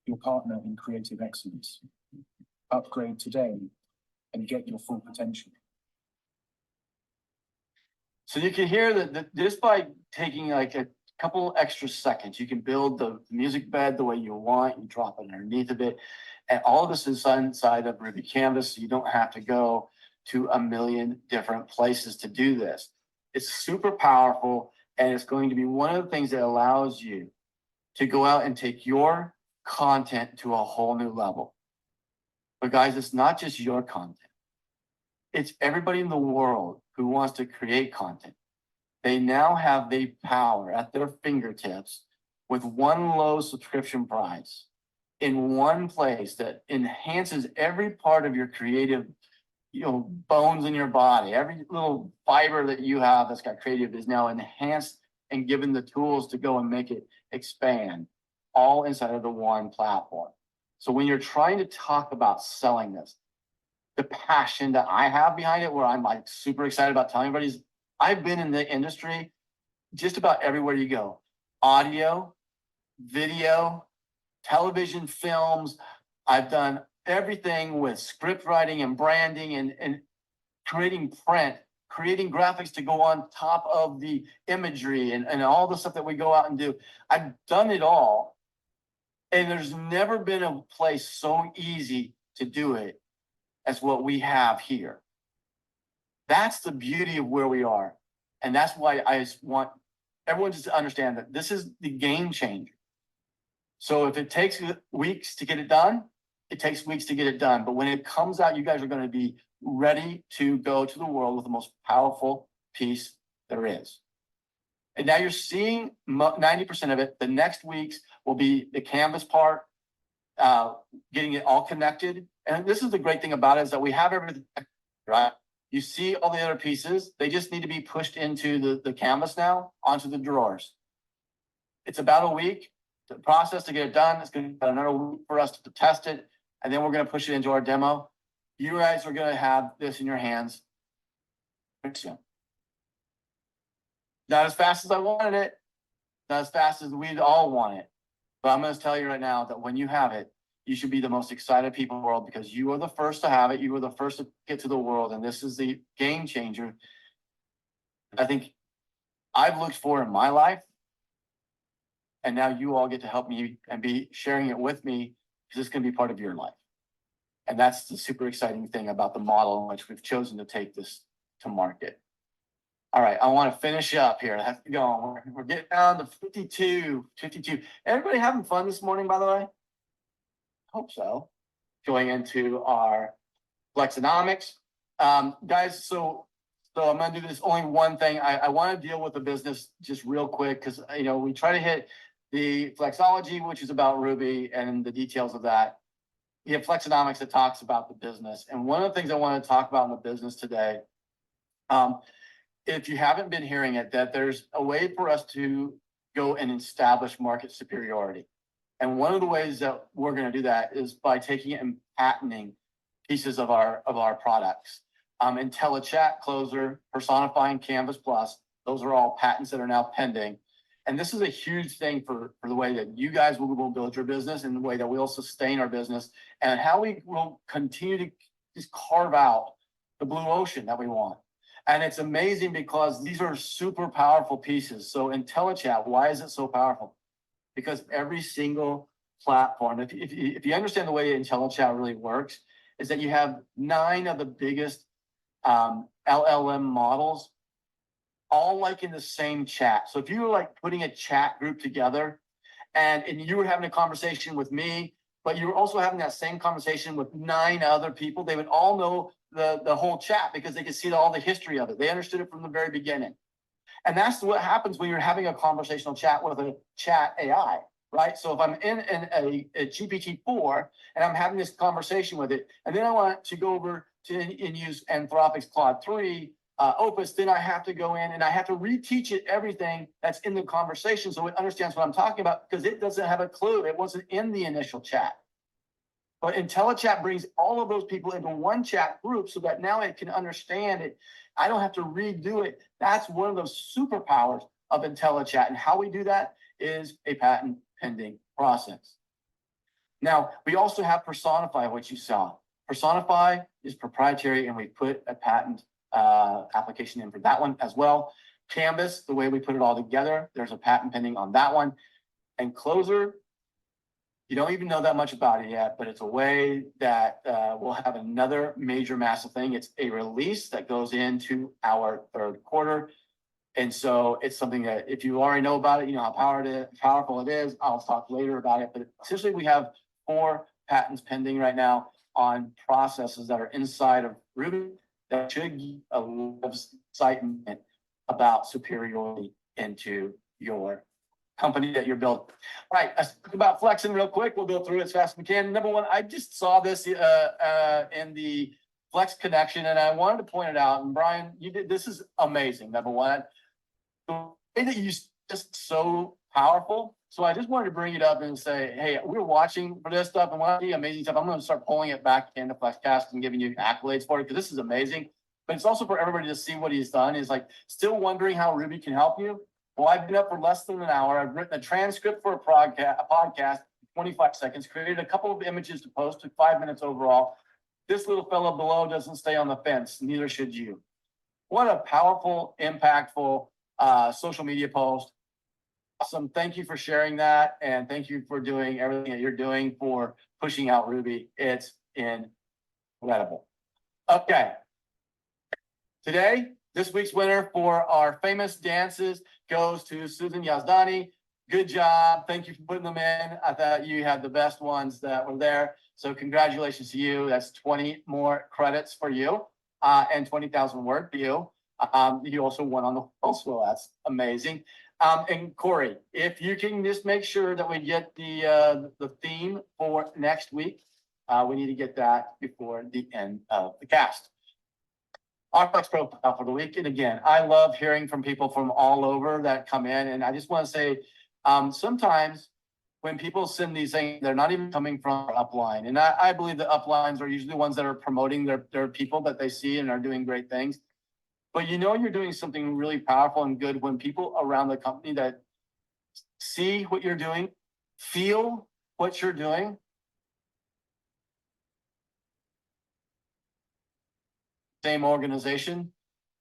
your partner in creative excellence. Upgrade today and get your full potential. So you can hear that just by taking like a couple extra seconds, you can build the music bed the way you want. You drop it underneath of it. And all of this is inside of Ruby Canvas. So you don't have to go to a million different places to do this. It's super powerful, and it's going to be one of the things that allows you to go out and take your content to a whole new level. But guys, it's not just your content. It's everybody in the world who wants to create content. They now have the power at their fingertips with one low subscription price in one place that enhances every part of your creative, bones in your body. Every little fiber that you have that's got creative is now enhanced and given the tools to go and make it expand, all inside of the one platform. So when you're trying to talk about selling this, the passion that I have behind it, where I'm like super excited about telling everybody, is I've been in the industry just about everywhere you go. Audio, video, television, films. I've done everything with script writing and branding and creating print, creating graphics to go on top of the imagery and all the stuff that we go out and do. I've done it all. And there's never been a place so easy to do it as what we have here. That's the beauty of where we are. And that's why I just want everyone just to understand that this is the game changer. So if it takes weeks to get it done, it takes weeks to get it done. But when it comes out, you guys are going to be ready to go to the world with the most powerful piece there is. And now you're seeing 90% of it. The next weeks will be the Canvas part, getting it all connected. And this is the great thing about it, is that we have everything, right? You see all the other pieces. They just need to be pushed into the Canvas now, onto the drawers. It's about a week to process to get it done. It's going to be another week for us to test it. And then we're going to push it into our demo. You guys are going to have this in your hands soon. Not as fast as I wanted it, not as fast as we'd all want it. But I'm going to tell you right now that when you have it, you should be the most excited people in the world, because you are the first to have it. You are the first to get to the world. And this is the game changer I think I've looked for in my life. And now you all get to help me and be sharing it with me, because it's going to be part of your life. And that's the super exciting thing about the model in which we've chosen to take this to market. All right, I want to finish up here. I have to go. We're getting down to 52. Everybody having fun this morning, by the way? Hope so. Going into our Flexonomics. Guys, so I'm going to do this only one thing. I want to deal with the business just real quick, because we try to hit the Flexology, which is about Ruby and the details of that. You have Flexonomics that talks about the business. And one of the things I want to talk about in the business today, if you haven't been hearing it, that there's a way for us to go and establish market superiority. And one of the ways that we're going to do that is by taking it and patenting pieces of our products. IntelliChat, Closer, Personify, and Canvas Plus, those are all patents that are now pending. And this is a huge thing for the way that you guys will build your business, and the way that we'll sustain our business, and how we will continue to just carve out the blue ocean that we want. And it's amazing because these are super powerful pieces. So IntelliChat, why is it so powerful? Because every single platform, if you understand the way IntelliChat really works, is that you have 9 of the biggest LLM models, all like in the same chat. So if you were like putting a chat group together and you were having a conversation with me, but you were also having that same conversation with 9 other people, they would all know the whole chat, because they could see all the history of it. They understood it from the very beginning. And that's what happens when you're having a conversational chat with a chat AI, right? So if I'm in a GPT-4 and I'm having this conversation with it, and then I want to go over to and use Anthropic's Claude 3, Opus, then I have to go in and I have to reteach it everything that's in the conversation so it understands what I'm talking about, because it doesn't have a clue. It wasn't in the initial chat. But IntelliChat brings all of those people into one chat group so that now it can understand it. I don't have to redo it. That's one of those superpowers of IntelliChat. And how we do that is a patent pending process. Now, we also have Personify, which you saw. Personify is proprietary, and we put a patent application in for that one as well. Canvas, the way we put it all together, there's a patent pending on that one. And Closer, you don't even know that much about it yet, but it's a way that we'll have another major massive thing. It's a release that goes into our 3rd quarter. And so it's something that if you already know about it, you know how powerful it is. I'll talk later about it. But essentially, we have 4 patents pending right now on processes that are inside of Ruby that should give a lot of excitement about superiority into your company that you're building. All right, let's talk about flexing real quick. We'll go through it as fast as we can. Number one, I just saw this in the Flex connection, and I wanted to point it out. And Brian, you did this is amazing. Number one, the way that you just so powerful. So I just wanted to bring it up and say, hey, we're watching for this stuff and one of the amazing stuff. I'm going to start pulling it back into FlexCast and giving you accolades for it because this is amazing. But it's also for everybody to see what he's done. Is like still wondering how Ruby can help you. Well, I've been up for less than an hour. I've written a transcript for a podcast, 25 seconds, created a couple of images to post, took 5 minutes overall. This little fellow below doesn't stay on the fence. Neither should you. What a powerful, impactful social media post. Awesome. Thank you for sharing that. And thank you for doing everything that you're doing for pushing out Ruby. It's incredible. Okay. Today, this week's winner for our famous dances goes to Susan Yazdani. Good job. Thank you for putting them in. I thought you had the best ones that were there. So congratulations to you. That's 20 more credits for you and 20,000 word for you. You also won on the pulse wheel. That's amazing. And Corey, if you can just make sure that we get the theme for next week, we need to get that before the end of the cast. Our Flex profile for the week. And again, I love hearing from people from all over that come in. And I just want to say, sometimes when people send these things, they're not even coming from our upline. And I believe the uplines are usually ones that are promoting their people that they see and are doing great things. But you know you're doing something really powerful and good when people around the company that see what you're doing, feel what you're doing. Same organization,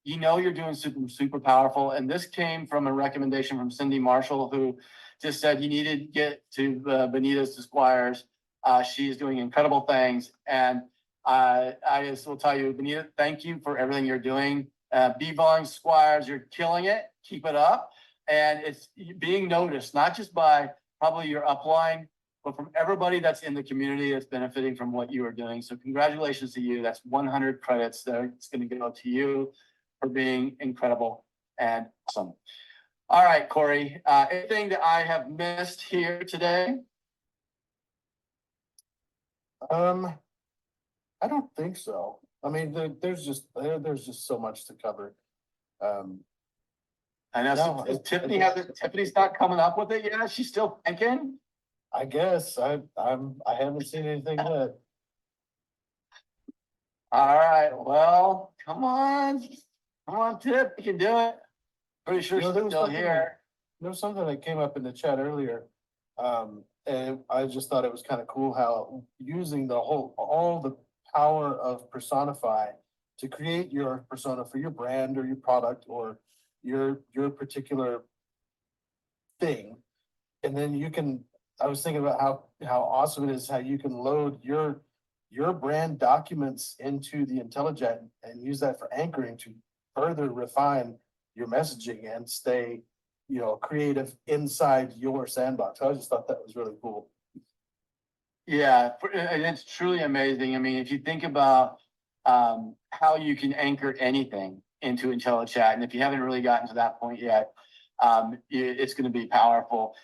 you know you're doing super powerful. And this came from a recommendation from Cindy Marshall, who just said you needed to get to Benita's to Squires. She's doing incredible things. And I just will tell you, Benita, thank you for everything you're doing. Bevon Squires, you're killing it. Keep it up. And it's being noticed, not just by probably your upline, but from everybody that's in the community that's benefiting from what you are doing. So congratulations to you. That's 100 credits that's going to go to you for being incredible and awesome. All right, Corey, anything that I have missed here today? I don't think so. I mean, there's just so much to cover. I know No, Tiffany's not coming up with it yet. She's still thinking. I guess I haven't seen anything yet. All right. Well, come on, Tiff, you can do it. Pretty sure You know, she's there was still something here. There was something that came up in the chat earlier. And I just thought it was kind of cool how using all the power of Personify to create your persona for your brand or your product or your particular thing. And then I was thinking about how awesome it is how you can load your brand documents into the IntelliChat and use that for anchoring to further refine your messaging and stay, creative inside your sandbox. I just thought that was really cool. Yeah, and it's truly amazing. I mean, if you think about how you can anchor anything into IntelliChat, and if you haven't really gotten to that point yet, it's going to be powerful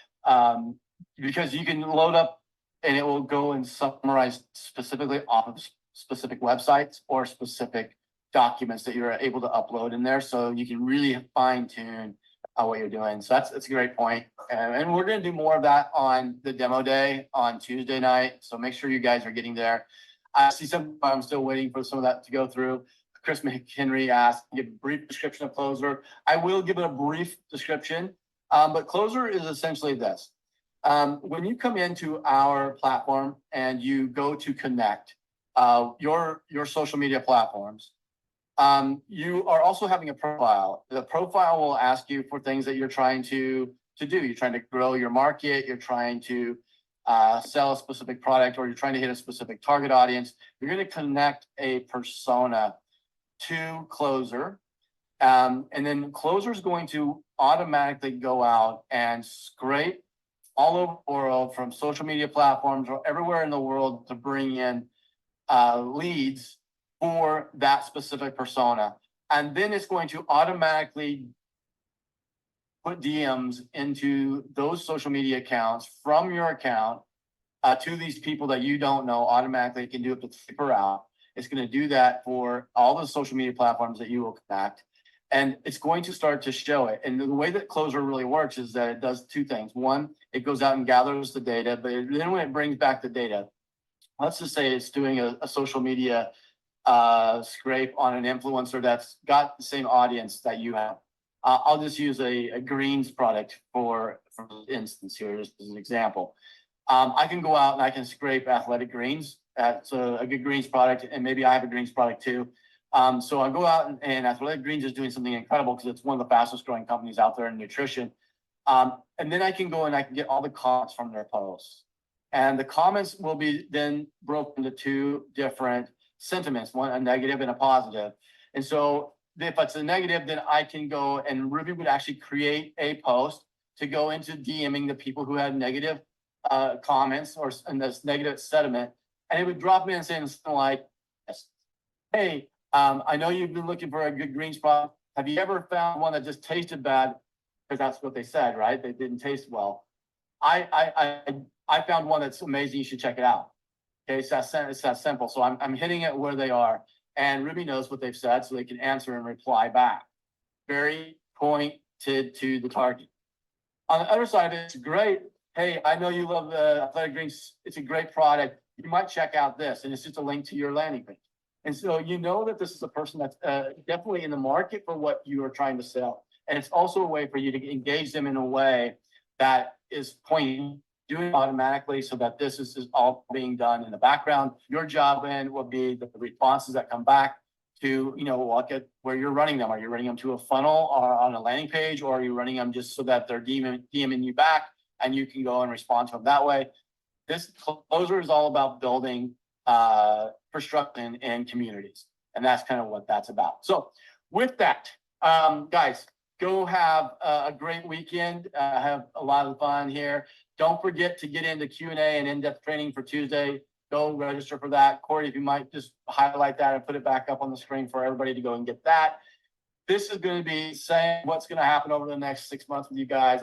because you can load up and it will go and summarize specifically off of specific websites or specific documents that you're able to upload in there. So you can really fine tune what you're doing. So that's a great point. And we're going to do more of that on the demo day on Tuesday night. So make sure you guys are getting there. I see I'm still waiting for some of that to go through. Chris McHenry asked, give a brief description of Closer. I will give it a brief description, but Closer is essentially this. When you come into our platform and you go to connect your social media platforms, you are also having a profile. The profile will ask you for things that you're trying to do. You're trying to grow your market. You're trying to sell a specific product, or you're trying to hit a specific target audience. You're going to connect a persona to Closer. And then Closer is going to automatically go out and scrape all over the world from social media platforms or everywhere in the world to bring in leads for that specific persona. And then it's going to automatically put DMs into those social media accounts from your account to these people that you don't know automatically. It can do it to per hour. It's going to do that for all the social media platforms that you will connect. And it's going to start to show it. And the way that Closer really works is that it does two things. One, it goes out and gathers the data, but then when it brings back the data, let's just say it's doing a social media scrape on an influencer that's got the same audience that you have. I'll just use a greens product for instance here, just as an example. I can go out and I can scrape athletic greens. That's a good greens product, and maybe I have a greens product too. So I go out and Athletic Greens is doing something incredible because it's one of the fastest growing companies out there in nutrition. And then I can go and I can get all the comments from their posts. And the comments will be then broken into two different sentiments, one a negative and a positive. And so if it's a negative, then I can go and Ruby would actually create a post to go into DMing the people who had negative comments or and this negative sentiment. And it would drop me in saying something like, hey, I know you've been looking for a good greens product. Have you ever found one that just tasted bad? Because that's what they said, right? They didn't taste well. I found one that's amazing. You should check it out. Okay, it's that simple. So I'm hitting it where they are, and Ruby knows what they've said, so they can answer and reply back. Very pointed to the target. On the other side of it, it's great. Hey, I know you love the Athletic Greens. It's a great product. You might check out this, and it's just a link to your landing page. And so you know that this is a person that's definitely in the market for what you are trying to sell. And it's also a way for you to engage them in a way that is pointing, doing automatically so that this is all being done in the background. Your job then will be the responses that come back to, look at where you're running them. Are you running them to a funnel or on a landing page, or are you running them just so that they're DMing you back and you can go and respond to them that way? This Closer is all about building infrastructure and communities. And that's kind of what that's about. So with that, guys, go have a great weekend. Have a lot of fun here. Don't forget to get into Q&A and in-depth training for Tuesday. Go register for that. Corey, if you might just highlight that and put it back up on the screen for everybody to go and get that. This is going to be saying what's going to happen over the next 6 months with you guys.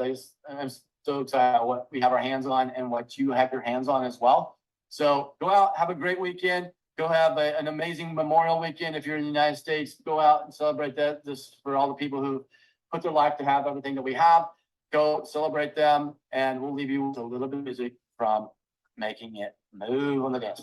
I'm so excited about what we have our hands on and what you have your hands on as well. So go out, have a great weekend. Go have an amazing Memorial weekend. If you're in the United States, go out and celebrate that. This is for all the people who put their life to have everything that we have. Go celebrate them, and we'll leave you with a little bit of music from Making It Move on the Dance.